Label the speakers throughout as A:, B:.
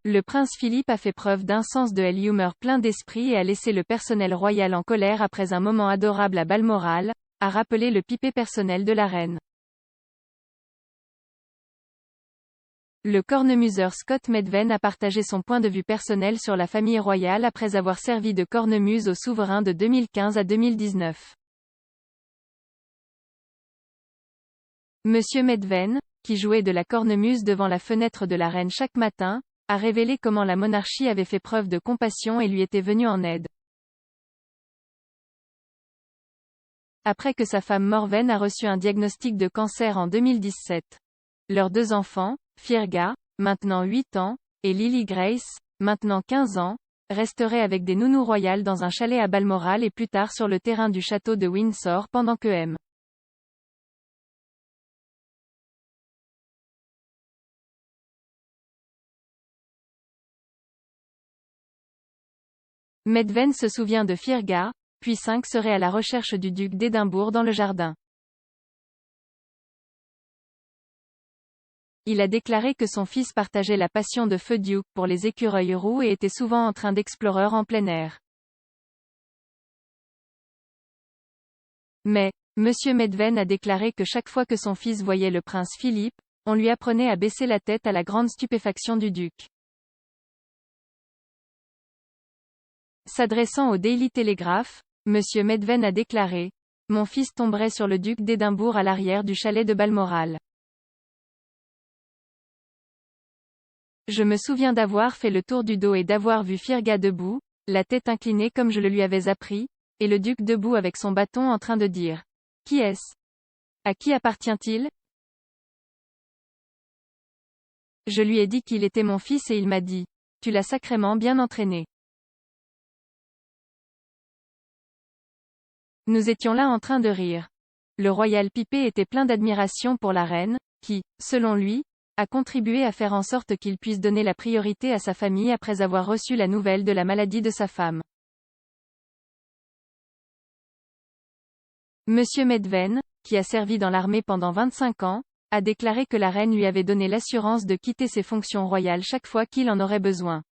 A: Le prince Philippe a fait preuve d'un sens de l'humour plein d'esprit et a laissé le personnel royal en colère après un moment adorable à Balmoral, a rappelé le pipé personnel de la reine. Le cornemuseur Scott Medven a partagé son point de vue personnel sur la famille royale après avoir servi de cornemuse au souverain de 2015 à 2019. Monsieur Medven, qui jouait de la cornemuse devant la fenêtre de la reine chaque matin, a révélé comment la monarchie avait fait preuve de compassion et lui était venue en aide. Après que sa femme Morven a reçu un diagnostic de cancer en 2017. Leurs 2 enfants, Firga, maintenant 8 ans, et Lily Grace, maintenant 15 ans, resteraient avec des nounous royales dans un chalet à Balmoral et plus tard sur le terrain du château de Windsor pendant que M. Medven se souvient de Firga, puis 5 seraient à la recherche du duc d'Édimbourg dans le jardin. Il a déclaré que son fils partageait la passion de Feu Duke pour les écureuils roux et était souvent en train d'explorer en plein air. Mais, Monsieur Medven a déclaré que chaque fois que son fils voyait le prince Philippe, on lui apprenait à baisser la tête à la grande stupéfaction du duc. S'adressant au Daily Telegraph, Monsieur Medven a déclaré: « Mon fils tomberait sur le duc d'Édimbourg à l'arrière du chalet de Balmoral. Je me souviens d'avoir fait le tour du dos et d'avoir vu Firga debout, la tête inclinée comme je le lui avais appris, et le duc debout avec son bâton en train de dire: « Qui est-ce? À qui appartient-il? » Je lui ai dit qu'il était mon fils et il m'a dit: « Tu l'as sacrément bien entraîné. » Nous étions là en train de rire. Le royal Pipé était plein d'admiration pour la reine, qui, selon lui, a contribué à faire en sorte qu'il puisse donner la priorité à sa famille après avoir reçu la nouvelle de la maladie de sa femme. Monsieur Medven, qui a servi dans l'armée pendant 25 ans, a déclaré que la reine lui avait donné l'assurance de quitter ses fonctions royales chaque fois qu'il en aurait besoin.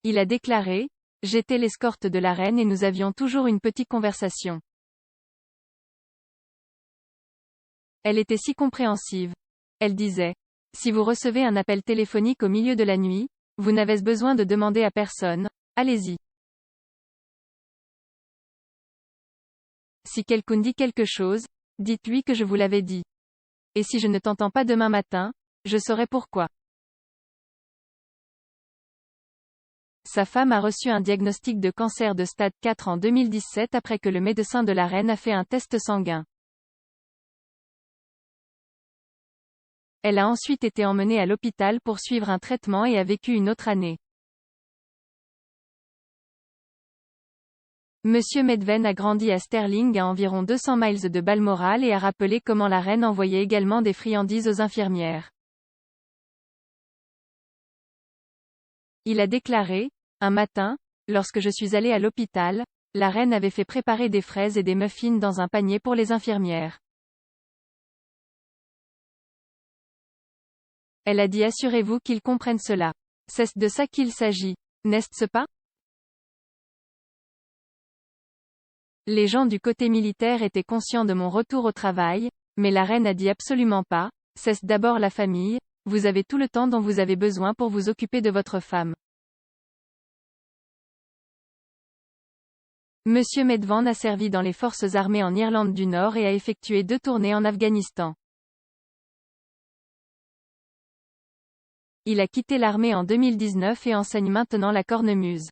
A: Il a déclaré: « J'étais l'escorte de la reine et nous avions toujours une petite conversation. Elle était si compréhensive. Elle disait: « Si vous recevez un appel téléphonique au milieu de la nuit, vous n'avez besoin de demander à personne, allez-y. Si quelqu'un dit quelque chose, dites-lui que je vous l'avais dit. Et si je ne t'entends pas demain matin, je saurai pourquoi. » Sa femme a reçu un diagnostic de cancer de stade 4 en 2017 après que le médecin de la reine a fait un test sanguin. Elle a ensuite été emmenée à l'hôpital pour suivre un traitement et a vécu une autre année. Monsieur Medven a grandi à Sterling à environ 200 miles de Balmoral et a rappelé comment la reine envoyait également des friandises aux infirmières. Il a déclaré: « Un matin, lorsque je suis allé à l'hôpital, la reine avait fait préparer des fraises et des muffins dans un panier pour les infirmières. Elle a dit: assurez-vous qu'ils comprennent cela. C'est de ça qu'il s'agit, n'est-ce pas? » Les gens du côté militaire étaient conscients de mon retour au travail, mais la reine a dit absolument pas: c'est d'abord la famille, vous avez tout le temps dont vous avez besoin pour vous occuper de votre femme. Monsieur Medven a servi dans les forces armées en Irlande du Nord et a effectué 2 tournées en Afghanistan. Il a quitté l'armée en 2019 et enseigne maintenant la cornemuse.